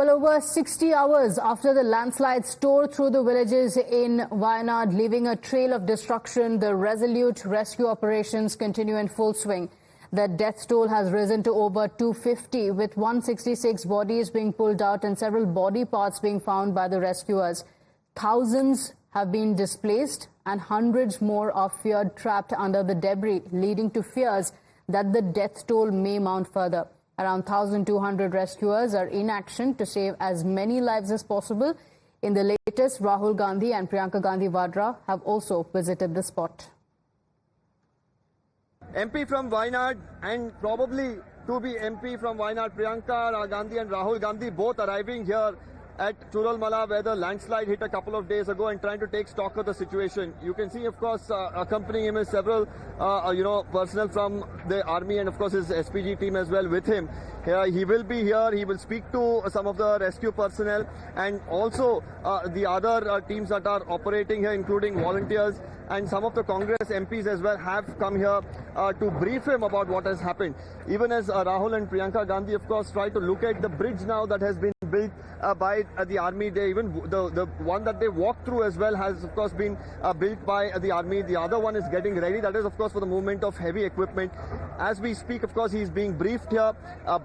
Well, over 60 hours after the landslides tore through the villages in Wayanad, leaving a trail of destruction, the resolute rescue operations continue in full swing. The death toll has risen to over 250, with 166 bodies being pulled out and several body parts being found by the rescuers. Thousands have been displaced and hundreds more are feared trapped under the debris, leading to fears that the death toll may mount further. Around 1,200 rescuers are in action to save as many lives as possible. In the latest, Rahul Gandhi and Priyanka Gandhi Vadra have also visited the spot. MP from Wayanad and probably to be MP from Wayanad, Priyanka Gandhi and Rahul Gandhi both arriving here at Churalmala, where the landslide hit a couple of days ago, and trying to take stock of the situation. You can see, of course, accompanying him is several, personnel from the army and, of course, his SPG team as well with him. He will be here. He will speak to some of the rescue personnel and also the other teams that are operating here, including volunteers, and some of the Congress MPs as well have come here to brief him about what has happened. Even as Rahul and Priyanka Gandhi, of course, try to look at the bridge now that has been built by the army. They even the one that they walked through as well has, of course, been built by the army. The other one is getting ready. That is, of course, for the movement of heavy equipment. As we speak, of course, he's being briefed here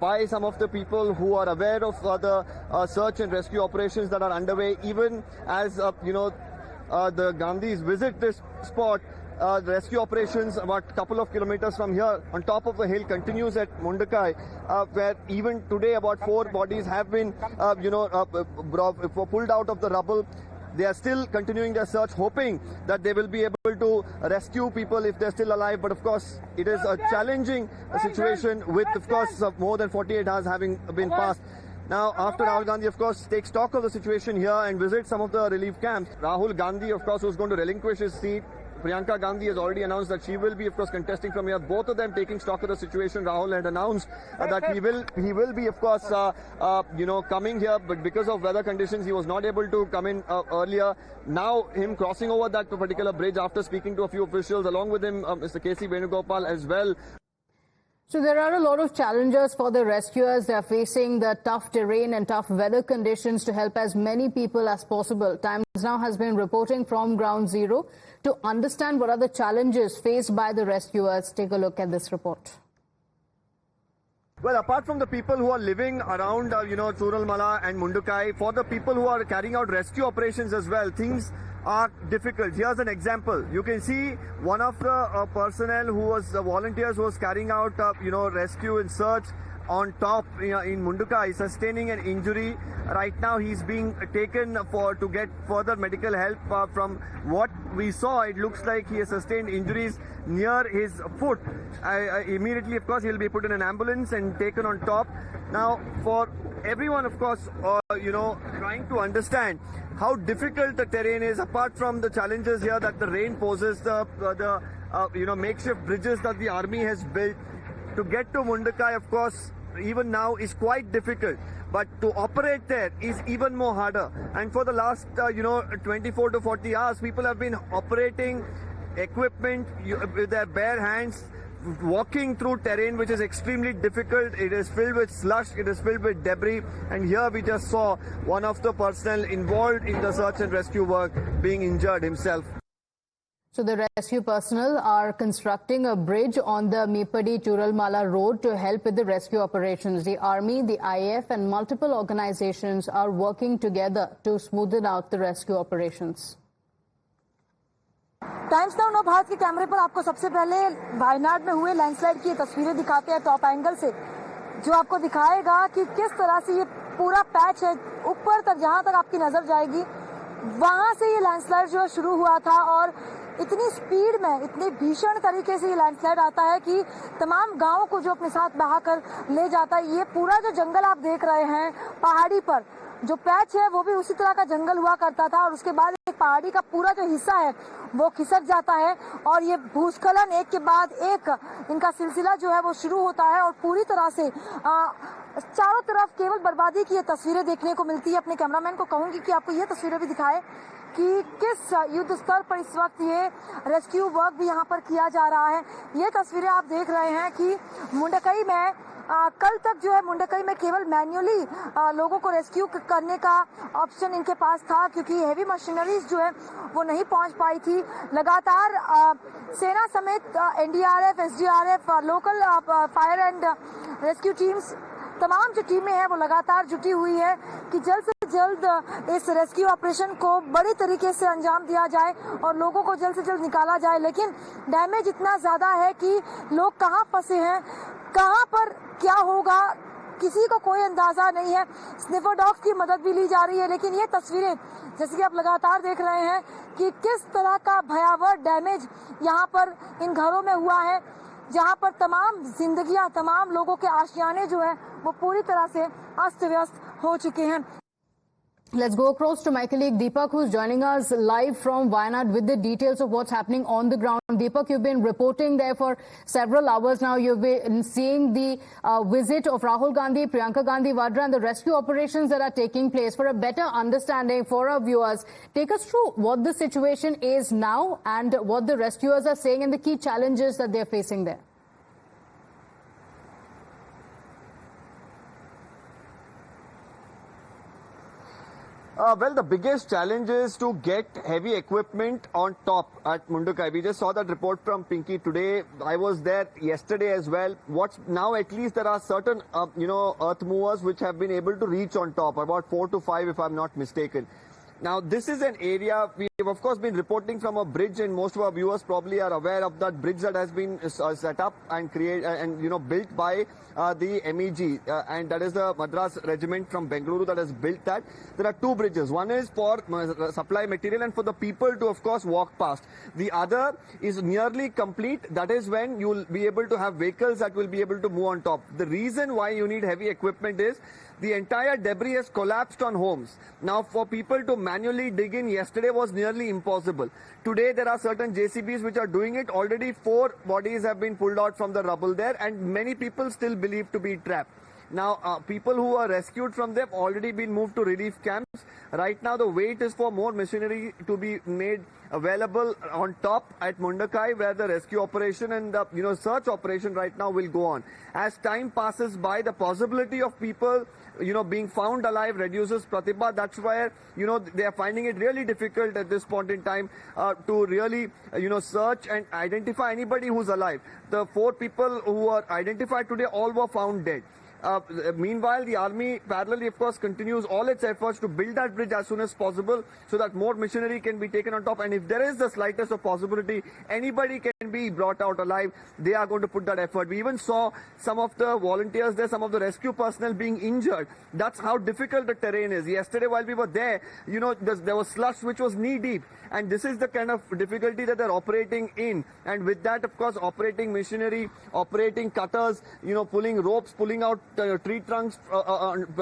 by some of the people who are aware of the search and rescue operations that are underway. Even as the Gandhis visit this spot, the rescue operations about a couple of kilometers from here on top of the hill continues at Mundukai, where even today about 4 bodies have been pulled out of the rubble. They are still continuing their search, hoping that they will be able to rescue people if they're still alive. But of course, it is a challenging situation with, of course, more than 48 hours having been passed. Now, after Rahul Gandhi, of course, takes stock of the situation here and visits some of the relief camps, Rahul Gandhi, of course, who's going to relinquish his seat. Priyanka Gandhi has already announced that she will be, of course, contesting from here. Both of them taking stock of the situation. Rahul had announced that he will be, of course, coming here, but because of weather conditions, he was not able to come in earlier. Now, him crossing over that particular bridge after speaking to a few officials, along with him, Mr. K.C. Venugopal as well. So there are a lot of challenges for the rescuers. They are facing the tough terrain and tough weather conditions to help as many people as possible. Times Now has been reporting from Ground Zero to understand what are the challenges faced by the rescuers. Take a look at this report. Well, apart from the people who are living around, Churalmala and Mundukai, for the people who are carrying out rescue operations as well, things are difficult. Here's an example. You can see one of the personnel who was volunteers who was carrying out, rescue and search on top in Mundukai, sustaining an injury. Right now he's being taken to get further medical help. From what we saw, it looks like he has sustained injuries near his foot. Immediately, of course, he'll be put in an ambulance and taken on top. Now, for everyone, of course, trying to understand how difficult the terrain is, apart from the challenges here that the rain poses, the makeshift bridges that the army has built to get to Mundukai, of course, even now is quite difficult. But to operate there is even more harder. And for the last, 24 to 40 hours, people have been operating equipment with their bare hands, walking through terrain which is extremely difficult. It is filled with slush, it is filled with debris, and here we just saw one of the personnel involved in the search and rescue work being injured himself. So the rescue personnel are constructing a bridge on the Meepadi-Churalmala road to help with the rescue operations. The Army, the IAF and multiple organizations are working together to smoothen out the rescue operations. Times now Bharat के कैमरे पर आपको सबसे पहले वायनाड में हुए landslide की तस्वीरें दिखाते हैं टॉप एंगल से, जो आपको दिखाएगा कि किस तरह से ये पूरा पैच है ऊपर तक, जहां तक आपकी नजर जाएगी वहां से ये लैंडस्लाइड जो शुरू हुआ था। और इतनी स्पीड में, इतनी भीषण तरीके से ये लैंडस्लाइड आता है कि तमाम गांवों को जो अपने साथ बहाकर ले जाता है। ये पूरा जो जंगल आप देख रहे हैं पहाड़ी पर, जो पैच है वो भी उसी तरह का जंगल हुआ करता था, और उसके बाद एक पहाड़ी का पूरा जो हिस्सा है वो खिसक जाता है और ये भूस्खलन एक के बाद एक इनका सिलसिला जो है वो शुरू होता है और पूरी तरह से चारों तरफ केवल बर्बादी की ये तस्वीरें देखने को मिलती है। अपने कैमरामैन को कहूंगी कि आपको ये तस्वीरें भी दिखाए कि किस युद्ध स्तर पर इस वक्त ये रेस्क्यू वर्क भी यहाँ पर किया जा रहा है। ये तस्वीरें आप देख रहे हैं कि मुंडकई में कल तक जो है मुंडकई में केवल मैन्युअली लोगों को रेस्क्यू करने का ऑप्शन इनके पास था, क्योंकि हेवी मशीनरीज जो है वो नहीं पहुंच पाई थी। लगातार सेना समेत NDRF, SDRF, local fire and rescue teams, तमाम जो टीमें हैं वो लगातार जुटी हुई है कि जल्द से जल्द इस रेस्क्यू ऑपरेशन को बड़े तरीके से अंजाम दिया जाए और लोगों को जल्द से जल्द निकाला जाए। लेकिन डैमेज इतना ज्यादा है कि लोग कहाँ फंसे हैं, कहाँ पर क्या होगा, किसी को कोई अंदाजा नहीं है। स्निफर डॉग्स की मदद भी ली जा रही है, लेकिन ये तस्वीरें जैसे कि आप लगातार देख रहे हैं कि किस तरह का भयावह डैमेज यहाँ पर इन घरों में हुआ है, जहाँ पर तमाम जिंदगियां, तमाम लोगों के आशियाने जो है वो पूरी तरह से अस्त व्यस्त हो चुके हैं। Let's go across to my colleague Deepak, who's joining us live from Wayanad with the details of what's happening on the ground. Deepak, you've been reporting there for several hours now. You've been seeing the visit of Rahul Gandhi, Priyanka Gandhi Vadra, and the rescue operations that are taking place. For a better understanding for our viewers, take us through what the situation is now and what the rescuers are saying and the key challenges that they're facing there. Well, the biggest challenge is to get heavy equipment on top at Mundukai. We just saw that report from Pinky today. I was there yesterday as well. What's now, at least there are certain, earth movers which have been able to reach on top, about 4 to 5 if I'm not mistaken. Now, this is an area we have, of course, been reporting from a bridge, and most of our viewers probably are aware of that bridge that has been set up and built by the MEG, and that is the Madras Regiment from Bengaluru that has built that. There are two bridges. One is for supply material and for the people to, of course, walk past. The other is nearly complete. That is when you will be able to have vehicles that will be able to move on top. The reason why you need heavy equipment is the entire debris has collapsed on homes. Now, for people to manually dig in yesterday was nearly impossible. Today, there are certain JCBs which are doing it. Already 4 bodies have been pulled out from the rubble there, and many people still believed to be trapped. Now, people who were rescued from them already been moved to relief camps. Right now, the wait is for more machinery to be made available on top at Mundakai, where the rescue operation and the search operation right now will go on. As time passes by, the possibility of people being found alive reduces, Pratibha. That's why they are finding it really difficult at this point in time to really search and identify anybody who's alive. The 4 people who were identified today all were found dead. Meanwhile, the army parallelly, of course, continues all its efforts to build that bridge as soon as possible so that more machinery can be taken on top. And if there is the slightest of possibility, anybody can be brought out alive, they are going to put that effort. We even saw some of the volunteers there, some of the rescue personnel being injured. That's how difficult the terrain is. Yesterday, while we were there, there was slush which was knee deep. And this is the kind of difficulty that they're operating in. And with that, of course, operating machinery, operating cutters, pulling ropes, pulling out tree trunks,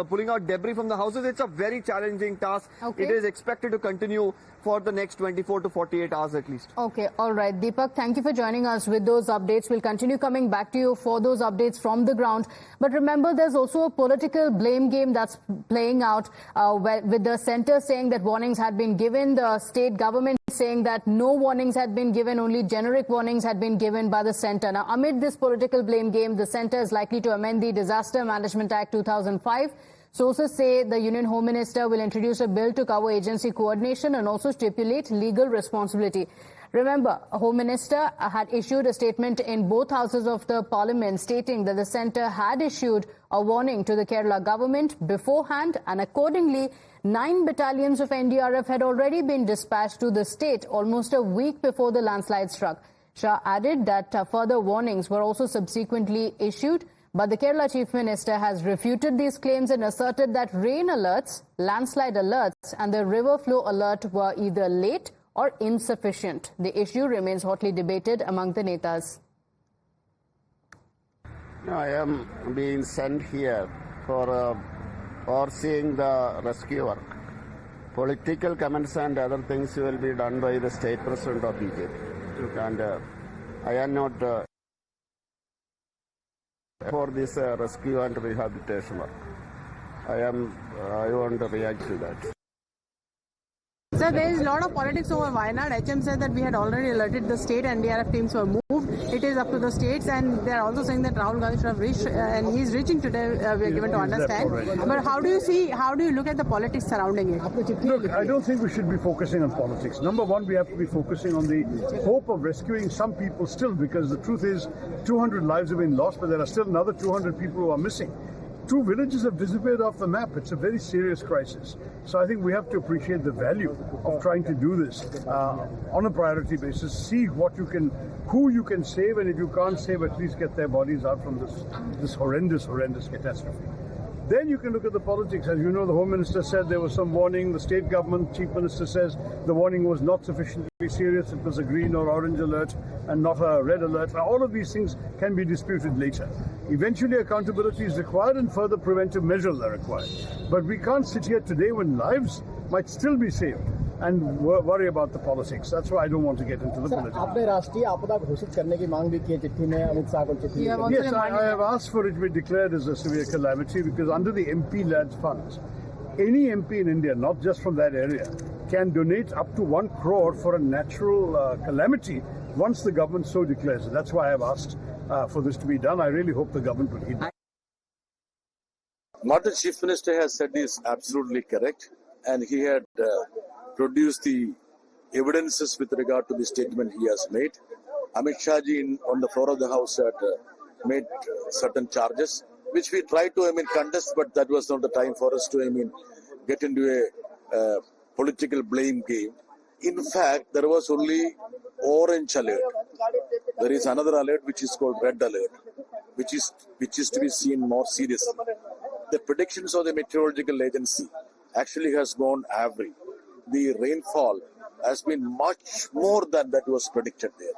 pulling out debris from the houses. It's a very challenging task. Okay. It is expected to continue for the next 24 to 48 hours at least. Okay, all right. Deepak, thank you for joining us with those updates. We'll continue coming back to you for those updates from the ground. But remember, there's also a political blame game that's playing out with the centre saying that warnings had been given, the state government saying that no warnings had been given, only generic warnings had been given by the centre. Now, amid this political blame game, the centre is likely to amend the Disaster Management Act 2005. Sources say the Union Home Minister will introduce a bill to cover agency coordination and also stipulate legal responsibility. Remember, Home Minister had issued a statement in both houses of the parliament stating that the centre had issued a warning to the Kerala government beforehand, and accordingly, 9 battalions of NDRF had already been dispatched to the state almost a week before the landslide struck. Shah added that further warnings were also subsequently issued, but the Kerala Chief Minister has refuted these claims and asserted that rain alerts, landslide alerts and the river flow alert were either late or insufficient. The issue remains hotly debated among the netas. I am being sent here for overseeing the rescue work. Political comments and other things will be done by the state president of BJP. And I am not for this rescue and rehabilitation work. I want to react to that. Sir, there is a lot of politics over Wayanad. HM said that we had already alerted the state and NDRF teams were moved. It is up to the states, and they are also saying that Rahul Gandhi should have reached, and he is reaching today, we are given to understand. But how do you look at the politics surrounding it? Look, I don't think we should be focusing on politics. Number one, we have to be focusing on the hope of rescuing some people still, because the truth is 200 lives have been lost, but there are still another 200 people who are missing. 2 villages have disappeared off the map. It's a very serious crisis. So I think we have to appreciate the value of trying to do this on a priority basis. See who you can save, and if you can't save, at least get their bodies out from this horrendous catastrophe. Then you can look at the politics. As you know, the Home Minister said there was some warning. The state government Chief Minister says the warning was not sufficiently serious. It was a green or orange alert and not a red alert. All of these things can be disputed later. Eventually, accountability is required and further preventive measures are required. But we can't sit here today when lives might still be saved and worry about the politics. That's why I don't want to get into the politics. आपने राष्ट्रीय आपदा घोषित करने की मांग भी की है चिट्ठी में, अमित शाह को चिट्ठी में. Yes, I have asked for it to be declared as a severe calamity, because under the MP Lads funds, any MP in India, not just from that area, can donate up to 1 crore for a natural calamity once the government so declares it. That's why I have asked for this to be done. I really hope the government will heed that. What the Chief Minister has said is absolutely correct, and he had produced the evidences with regard to the statement he has made. Amit Shah ji on the floor of the House had made certain charges, which we tried to contest, but that was not the time for us to get into a political blame game. In fact, there was only orange alert. There is another alert which is called red alert, which is to be seen more seriously. The predictions of the meteorological agency actually has gone average. The rainfall has been much more than that was predicted there.